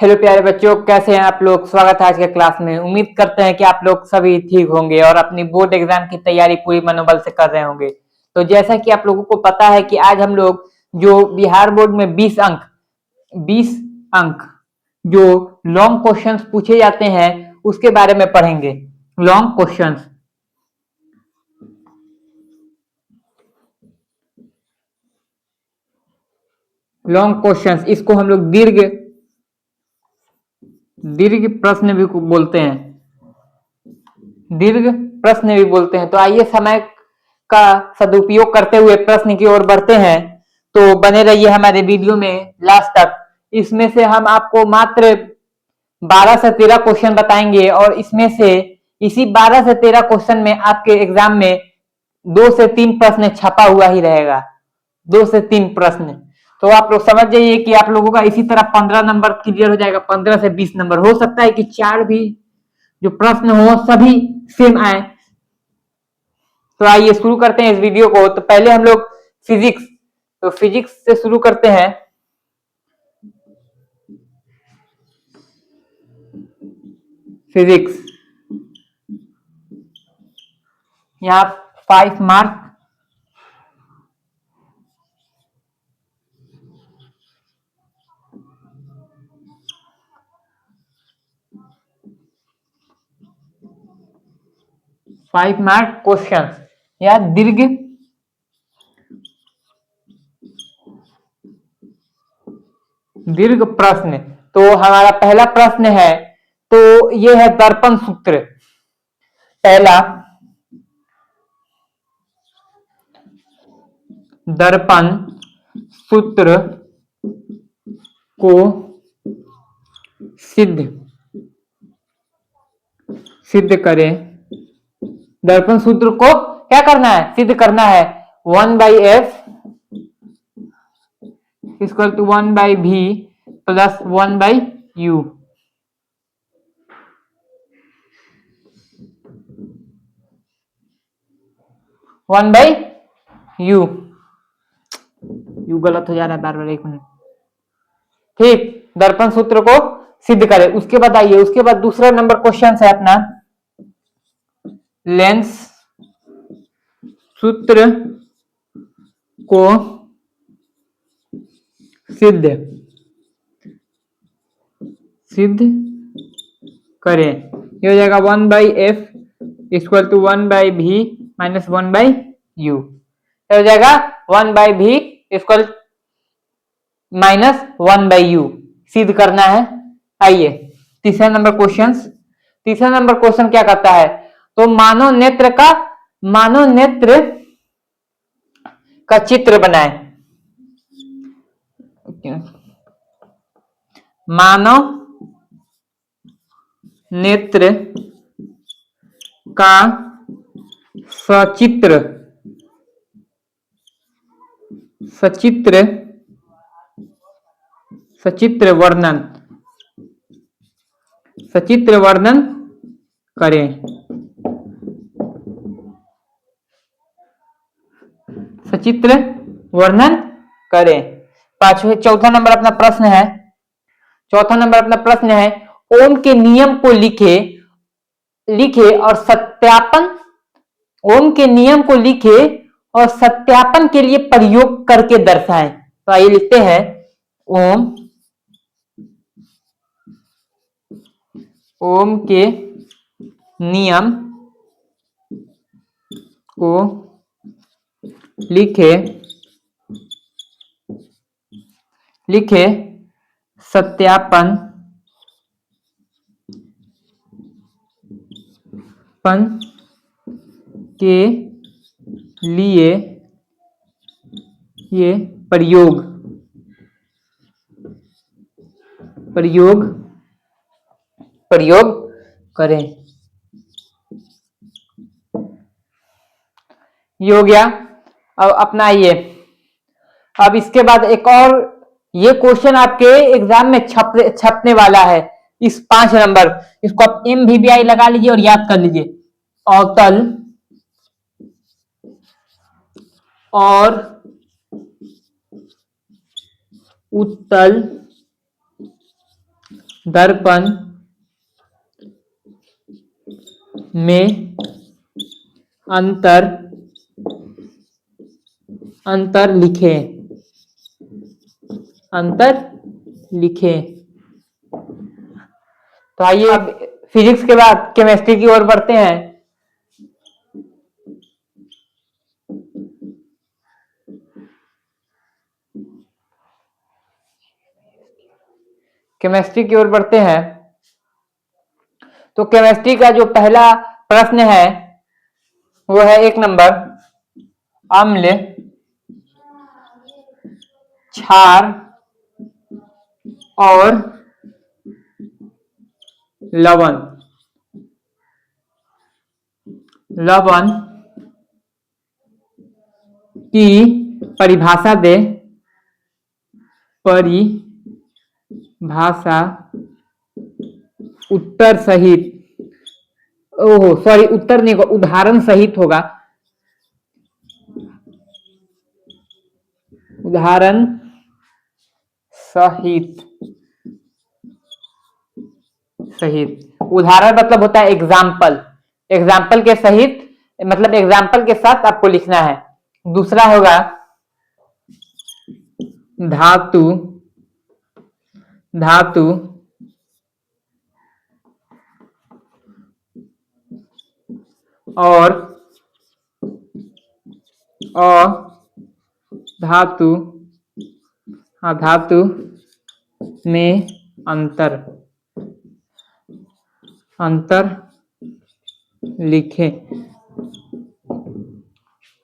Hello प्यारे बच्चों, कैसे हैं आप लोग। स्वागत है आज के क्लास में। उम्मीद करते हैं कि आप लोग सभी ठीक होंगे और अपनी बोर्ड एग्जाम की तैयारी पूरी मनोबल से कर रहे होंगे। तो जैसा कि आप लोगों को पता है कि आज हम लोग जो बिहार बोर्ड में 20 अंक जो लॉन्ग क्वेश्चंस पूछे जाते हैं उसके बारे में पढ़ेंगे। लॉन्ग क्वेश्चंस, इसको हम लोग दीर्घ प्रश्न भी बोलते हैं। दीर्घ प्रश्न भी बोलते हैं। तो आइए समय का सदुपयोग करते हुए प्रश्न की ओर बढ़ते हैं। तो बने रहिए हमारे वीडियो में लास्ट तक। इसमें से हम आपको मात्र 12 से 13 क्वेश्चन बताएंगे और इसमें से इसी 12 से 13 क्वेश्चन में आपके एग्जाम में 2 से 3 प्रश्न छपा हुआ ही रहेगा। 2 से 3 प्रश्न। तो आप लोग समझ जाइए कि आप लोगों का इसी तरह 15 नंबर क्लियर हो जाएगा। 15 से 20 नंबर हो सकता है कि 4 भी जो प्रश्न हो सभी सेम आए। तो आइए शुरू करते हैं इस वीडियो को। तो पहले हम लोग फिजिक्स से शुरू करते हैं। फिजिक्स, यहाँ 5 मार्क। क्वेश्चन या दीर्घ प्रश्न। तो हमारा पहला प्रश्न है, तो ये है दर्पण सूत्र। पहला, दर्पण सूत्र को सिद्ध करें। दर्पण सूत्र को क्या करना है? सिद्ध करना है। 1/f equal to 1/v plus 1/u। 1/u। You गलत हो जा रहा है बार बार, 1 मिनट। ठीक, दर्पण सूत्र को सिद्ध करें। उसके बाद आइए, उसके बाद दूसरा नंबर क्वेश्चन है अपना, लेंस सूत्र को सिद्ध करें। ये हो जाएगा 1/f equal to 1/v minus 1/u। हो जाएगा 1/v इक्वल माइनस 1/u। सिद्ध करना है। आइए तीसरा नंबर क्वेश्चन क्या करता है? तो मानव नेत्र का चित्र बनाए। मानव नेत्र का सचित्र वर्णन करें। सचित्र वर्णन करें। चौथा नंबर अपना प्रश्न है, ओम के नियम को लिखे और सत्यापन के लिए प्रयोग करके दर्शाएं। तो आइए लिखते हैं, ओम के नियम को लिखे सत्यापन के लिए ये प्रयोग करें। ये हो गया। अब अपनाइए। अब इसके बाद एक और, ये क्वेश्चन आपके एग्जाम में छपने वाला है। इस 5 नंबर, इसको आप MVBI लगा लीजिए और याद कर लीजिए। अवतल और उत्तल दर्पण में अंतर अंतर लिखें, अंतर लिखें। तो आइए अब फिजिक्स के बाद केमिस्ट्री की ओर बढ़ते हैं। केमिस्ट्री की ओर बढ़ते हैं। तो केमिस्ट्री का जो पहला प्रश्न है वो है 1 नंबर, अम्ल, क्षार और लवण, लवण की परिभाषा दे, परिभाषा उत्तर सहित, ओहो सॉरी उत्तर नहीं, उदाहरण सहित होगा, उदाहरण सहित, सहित। उदाहरण मतलब होता है एग्जाम्पल, एग्जाम्पल के सहित मतलब एग्जाम्पल के साथ आपको लिखना है। दूसरा होगा धातु, धातु और धातु, धातु में अंतर, अंतर लिखें,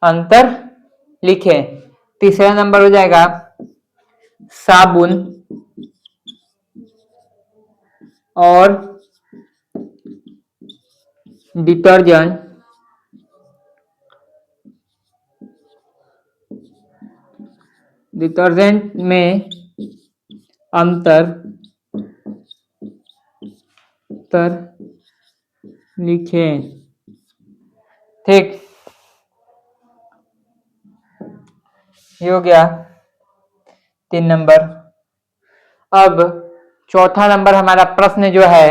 अंतर लिखें। तीसरा नंबर हो जाएगा साबुन और डिटर्जेंट, डिटर्जेंट में अंतर, अंतर लिखें। ठीक, ये हो गया 3 नंबर। अब चौथा नंबर हमारा प्रश्न जो है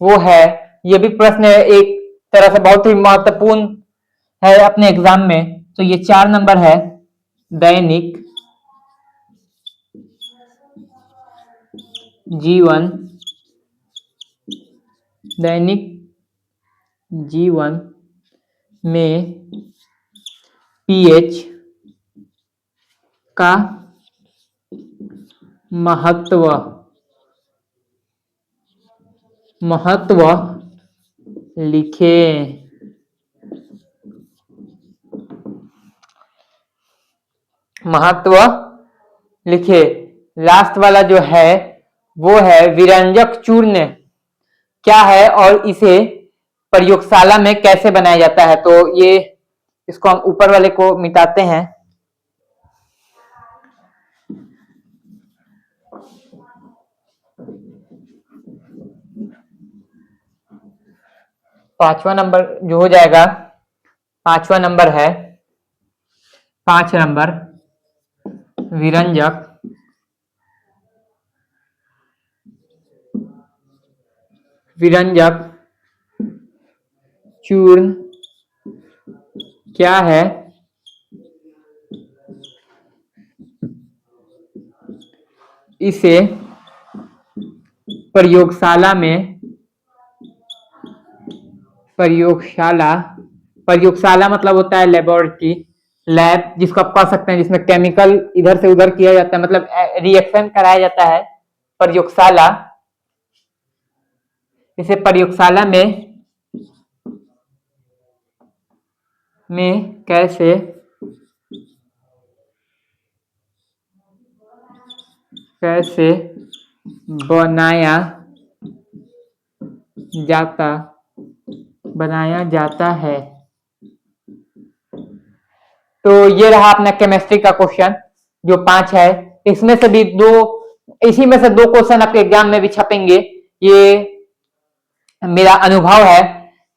वो है, ये भी प्रश्न एक तरह से बहुत ही महत्वपूर्ण है अपने एग्जाम में। तो ये 4 नंबर है, दैनिक जीवन, दैनिक जीवन में पीएच का महत्व, महत्व लिखें। महत्व लिखे। लास्ट वाला जो है वो है विरंजक चूर्ण क्या है और इसे प्रयोगशाला में कैसे बनाया जाता है। तो ये इसको हम ऊपर वाले को मिटाते हैं। पांचवा नंबर जो हो जाएगा, पांचवा नंबर है 5 नंबर विरंजक, विरंजक चूर्ण क्या है, इसे प्रयोगशाला में, प्रयोगशाला, प्रयोगशाला मतलब होता है लेबोरेटरी, लैब जिसको आप कह सकते हैं, जिसमें केमिकल इधर से उधर किया जाता है, मतलब रिएक्शन कराया जाता है, प्रयोगशाला। इसे प्रयोगशाला में कैसे कैसे बनाया जाता है। तो ये रहा अपना केमिस्ट्री का क्वेश्चन जो 5 है। इसमें से भी इसी में से 2 क्वेश्चन आपके एग्जाम में भी छपेंगे। ये मेरा अनुभव है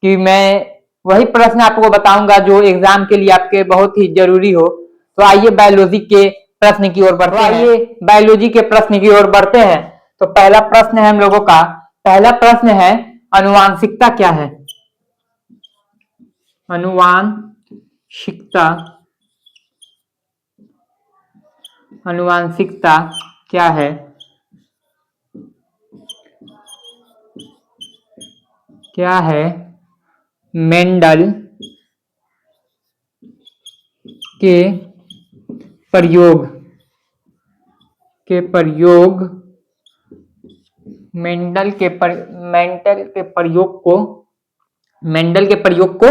कि मैं वही प्रश्न आपको बताऊंगा जो एग्जाम के लिए आपके बहुत ही जरूरी हो। तो आइए बायोलॉजी के प्रश्न की ओर बढ़ते हैं। आइए बायोलॉजी के प्रश्न की ओर बढ़ते हैं। तो पहला प्रश्न है हम लोगों का, पहला प्रश्न है अनुवांशिकता क्या है? अनुवांशिकता, अनुवांशिकता क्या है? क्या है मेंडल के प्रयोग मेंडल के प्रयोग को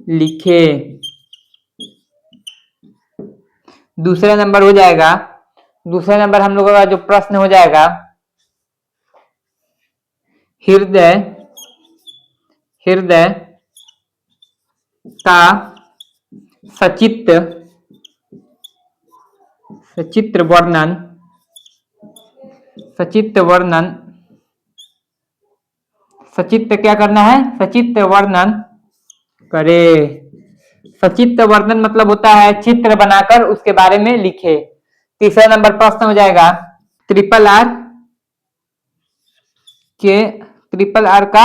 लिखे। दूसरा नंबर हो जाएगा, दूसरा नंबर हम लोगों का जो प्रश्न हो जाएगा, हृदय का सचित्र वर्णन, सचित्र क्या करना है? सचित्र वर्णन करे। सचित्र वर्णन मतलब होता है चित्र बनाकर उसके बारे में लिखे। तीसरा नंबर प्रश्न हो जाएगा ट्रिपल आर का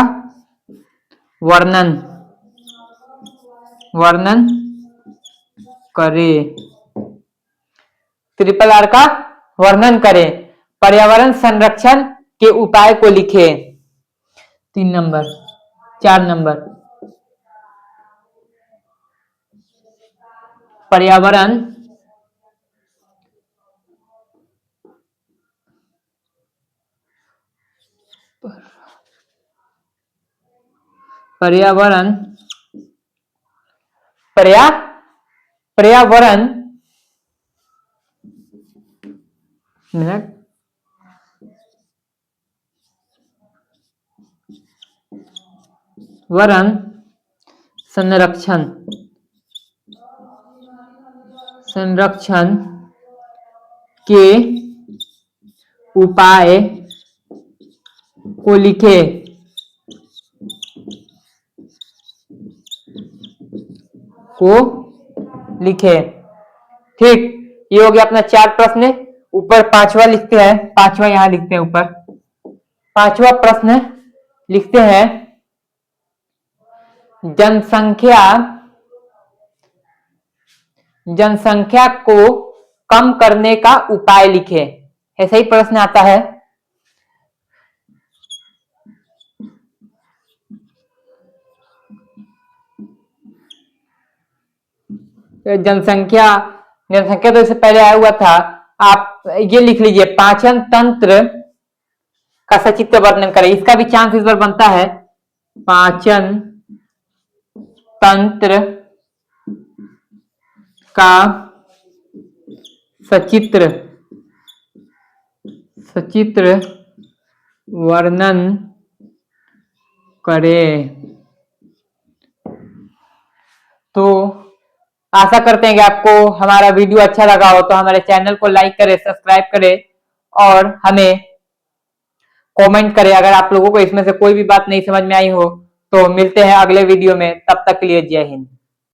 वर्णन करे। ट्रिपल आर का वर्णन करे। पर्यावरण संरक्षण के उपाय को लिखे। 3 नंबर। 4 नंबर पर्यावरण वरण संरक्षण के उपाय को लिखे। ठीक, ये हो गया अपना 4 प्रश्न। ऊपर 5वां लिखते हैं, 5वां यहां लिखते हैं ऊपर। 5वां प्रश्न लिखते हैं जनसंख्या को कम करने का उपाय लिखे। ऐसा ही प्रश्न आता है। जनसंख्या तो इससे पहले आया हुआ था। आप ये लिख लीजिए, पाचन तंत्र का सचित्र वर्णन करें। इसका भी चांस इस बार बनता है। पाचन तंत्र का सचित्र वर्णन करें। तो आशा करते हैं कि आपको हमारा वीडियो अच्छा लगा हो, तो हमारे चैनल को लाइक करें, सब्सक्राइब करें और हमें कमेंट करें। अगर आप लोगों को इसमें से कोई भी बात नहीं समझ में आई हो तो मिलते हैं अगले वीडियो में। तब तक के लिए जय हिंद।